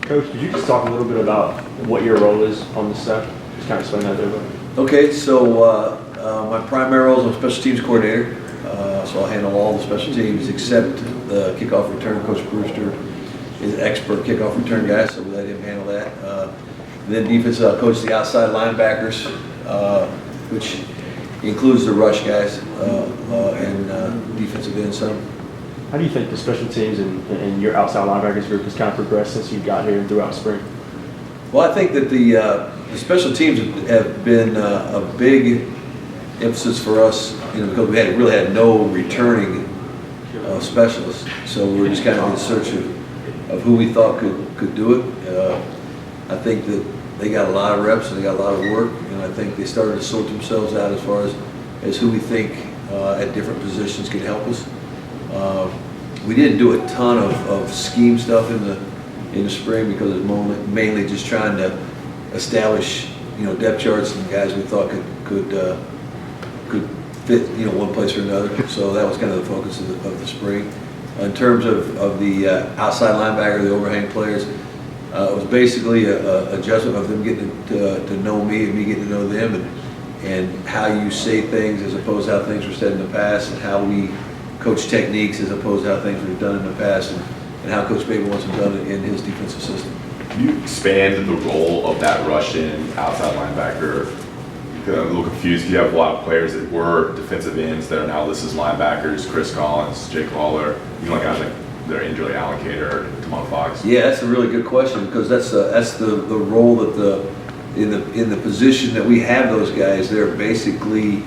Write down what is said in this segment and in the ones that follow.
Coach, could you just talk a little bit about what your role is on this staff? Just kind of explain that there. Okay, so my primary role is I'm special teams coordinator. So I'll handle all the special teams except the kickoff return. Coach Brewster is an expert kickoff return guy, so we let him handle that. Then defense, I'll coach the outside linebackers, which includes the rush guys and defensive end some. How do you think the special teams and your outside linebackers group has kind of progressed since you got here throughout spring? Well, I think that the special teams have been a big emphasis for us, because we really had no returning specialists. So we were just kind of in search of who we thought could do it. I think that they got a lot of reps and they got a lot of work, and I think they started to sort themselves out as far as who we think at different positions can help us. We didn't do a ton of scheme stuff in the spring because it was mainly just trying to establish depth charts and guys we thought could fit one place or another. So that was kind of the focus of the spring. In terms of the outside linebacker, the overhang players, it was basically a adjustment of them getting to know me and me getting to know them, and how you say things as opposed to how things were said in the past, and how we coach techniques as opposed to how things were done in the past, and how Coach Baby wants them done in his defensive system. Can you expand the role of that Russian outside linebacker? I'm a little confused. You have a lot of players that were defensive ends that are now listed as linebackers: Chris Collins, Jake Lawler. Guys like their Angeli Allocator, Tamon Fox. Yeah, that's a really good question, because that's the role that in the position that we have those guys. They're basically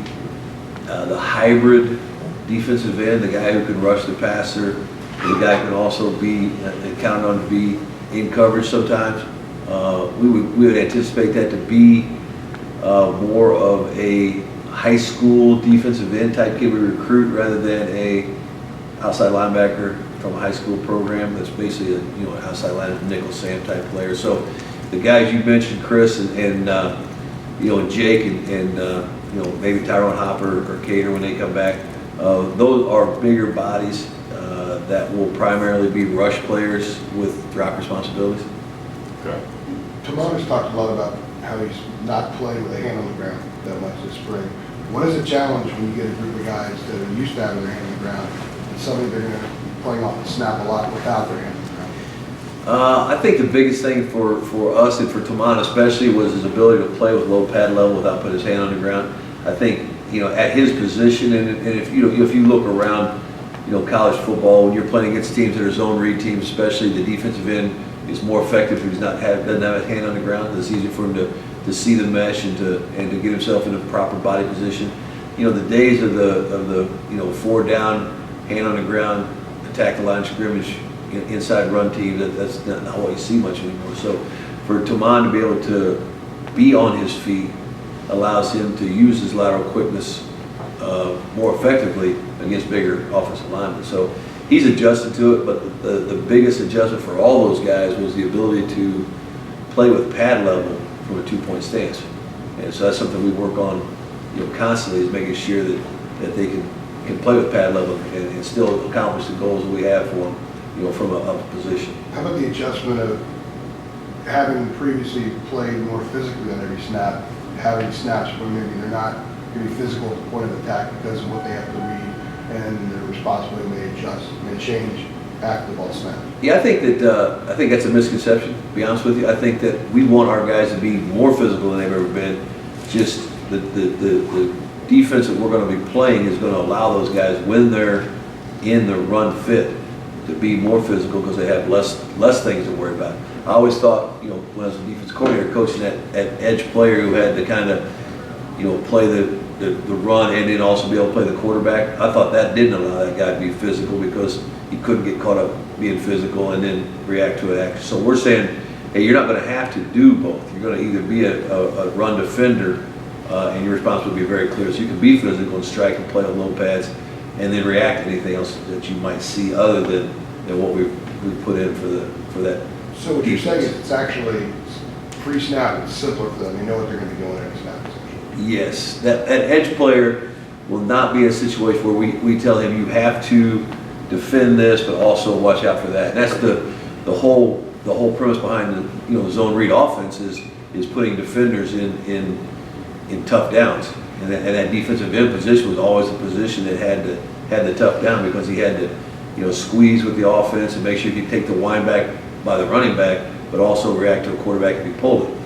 the hybrid defensive end, the guy who can rush the passer, the guy who can also be counted on to be in coverage sometimes. We would anticipate that to be more of a high school defensive end type kid we recruit, rather than a outside linebacker from a high school program that's basically an outside linebacker, nickel Sam type player. So the guys you mentioned, Chris and Jake and maybe Tyrone Hopper or Cater when they come back, those are bigger bodies that will primarily be rush players with drop responsibilities. Okay. Tamona's talked a lot about how he's not playing with a hand on the ground that much this spring. What is the challenge when you get a group of guys that are used to having their hand on the ground and suddenly they're going to be playing off the snap a lot without their hand on the ground? I think the biggest thing for us and for Tamon especially was his ability to play with low pad level without putting his hand on the ground. I think at his position, and if you look around college football, when you're playing against teams that are zone read teams, especially, the defensive end is more effective if doesn't have a hand on the ground. It's easier for him to see the mesh and to get himself in a proper body position. The days of the 4 down, hand on the ground, attack the line of scrimmage, inside run team, that's not what you see much anymore. So for Tamon to be able to be on his feet allows him to use his lateral quickness more effectively against bigger offensive linemen. So he's adjusted to it, but the biggest adjustment for all those guys was the ability to play with pad level from a 2-point stance. And so that's something we work on constantly, is making sure that they can play with pad level and still accomplish the goals that we have for them, from a position. How about the adjustment of having previously played more physically on every snap, having snaps where maybe they're not going to be physical at the point of attack because of what they have to read, and their responsibility may adjust, may change after the ball snap? Yeah, I think that's a misconception, to be honest with you. I think that we want our guys to be more physical than they've ever been. Just the defense that we're going to be playing is going to allow those guys, when they're in the run fit, to be more physical because they have less things to worry about. I always thought, when I was a defense coordinator, coaching that edge player who had to kind of, play the run and then also be able to play the quarterback, I thought that didn't allow that guy to be physical because he couldn't get caught up being physical and then react to an action. So we're saying, hey, you're not going to have to do both. You're going to either be a run defender and your response will be very clear. So you can be physical and strike and play on low pads and then react to anything else that you might see other than what we put in for that. So what you're saying is it's actually pre-snap, it's simpler for them. They know what they're going to be doing every snap. Yes, that edge player will not be in a situation where we tell him you have to defend this, but also watch out for that. And that's the whole the whole premise behind the zone read offense is putting defenders in tough downs. And that defensive end position was always the position that had the tough down, because he had to, squeeze with the offense and make sure he could take the wind back by the running back, but also react to a quarterback if he pulled it.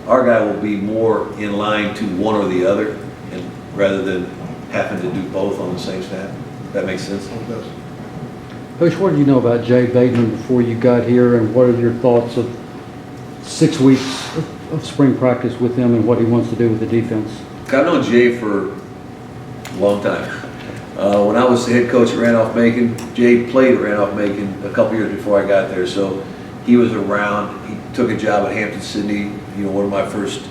Our guy will be more in line to one or the other, and rather than having to do both on the same snap. That makes sense? It does. Coach, what did you know about Jay Bateman before you got here, and what are your thoughts of 6 weeks of spring practice with him and what he wants to do with the defense? I've known Jay for a long time. When I was the head coach at Randolph-Macon, Jay played at Randolph-Macon a couple years before I got there, so he was around. He took a job at Hampton-Sydney, one of my first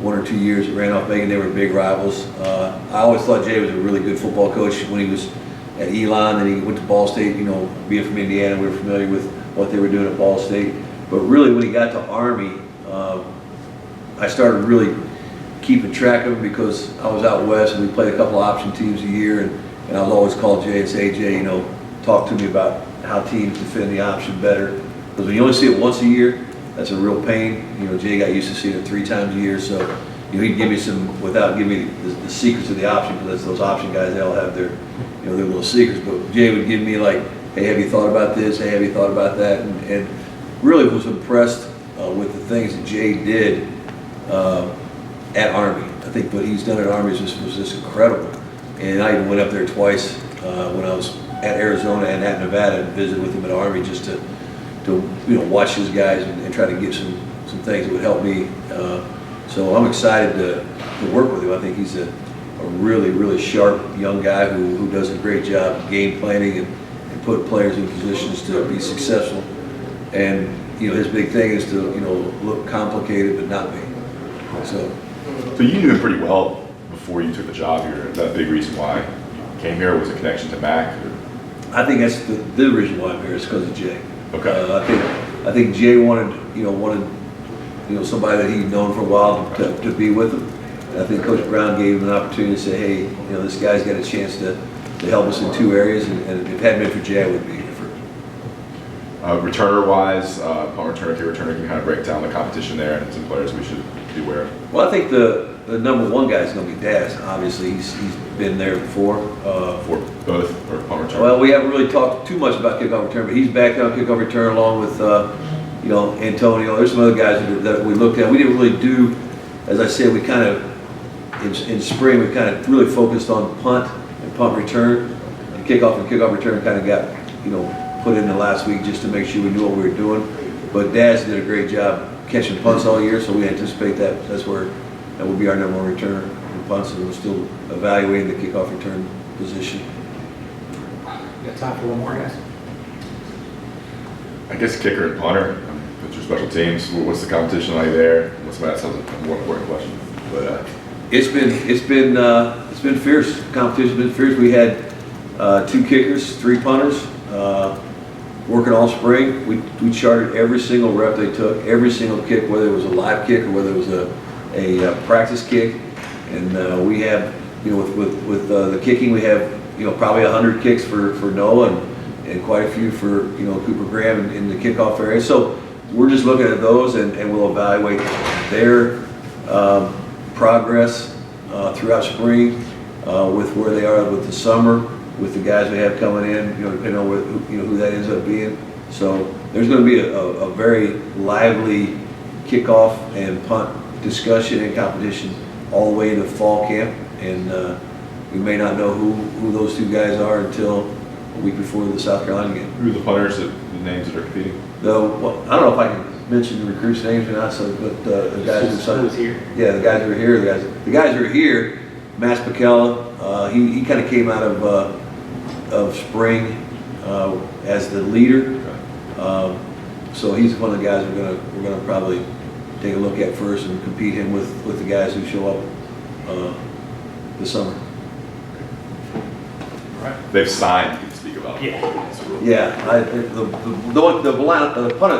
1 or 2 years at Randolph-Macon. They were big rivals. I always thought Jay was a really good football coach when he was at Elon, and he went to Ball State. Being from Indiana, we were familiar with what they were doing at Ball State. But really, when he got to Army, I started really keeping track of him, because I was out west and we played a couple of option teams a year, and I was always call Jay and say, hey, Jay, talk to me about how teams defend the option better. Because when you only see it once a year, that's a real pain. Jay got used to seeing it 3 times a year, so he'd give me some, without giving me the secrets of the option, because those option guys, they all have their their little secrets. But Jay would give me like, hey, have you thought about this? Hey, have you thought about that? And really was impressed with the things that Jay did at Army. I think what he's done at Army was just incredible. And I even went up there twice when I was at Arizona and at Nevada and visited with him at Army, just to watch his guys and try to get some things that would help me. So I'm excited to work with him. I think he's a really, really sharp young guy who does a great job game planning and put players in positions to be successful. And his big thing is to look complicated but not be. So you knew him pretty well before you took the job here. Is that a big reason why you came here? Was a connection to Mac? Or? I think that's the reason why I'm here, is because of Jay. Okay. I think Jay wanted somebody that he'd known for a while to be with him. And I think Coach Brown gave him an opportunity to say, hey, this guy's got a chance to help us in 2 areas, and if it hadn't been for Jay, I would be here for. Returner-wise, punt returner, kick returner, can you kind of break down the competition there and some players we should be aware of? Well, I think the number 1 guy is going to be Daz. Obviously, he's been there before. For both, or punt return? Well, we haven't really talked too much about kickoff return, but he's back on kickoff return along with Antonio. There's some other guys that we looked at. We didn't really do, as I said, we kind of in spring we kind of really focused on punt and punt return. And kickoff return kind of got put in the last week just to make sure we knew what we were doing. But Daz did a great job catching punts all year, so we anticipate that that will be our number 1 returner in punts, and we're still evaluating the kickoff return position. Got time for one more, guys? I guess kicker and punter, with your special teams, what's the competition like there? That sounds like a more important question. But It's been fierce. Competition's been fierce. We had 2 kickers, 3 punters, working all spring. We charted every single rep they took, every single kick, whether it was a live kick or whether it was a practice kick. And we have, with the kicking, we have probably 100 kicks for Noah and quite a few for Cooper Graham in the kickoff area. So we're just looking at those, and we'll evaluate their progress throughout spring, with where they are with the summer, with the guys we have coming in, depending on who that ends up being. So there's going to be a very lively kickoff and punt discussion and competition all the way into fall camp, and we may not know who those 2 guys are until a week before the South Carolina game. who are the punters, the names that are competing? Well, I don't know if I can mention the recruits' names or not, but the guys who signed. Who's here? Yeah, the guys who are here. The guys who are here. Mass Pacella, he kind of came out of spring as the leader. So he's one of the guys we're gonna probably take a look at first and compete him with the guys who show up this summer. They've signed, you can speak about. Yeah. Yeah, the punter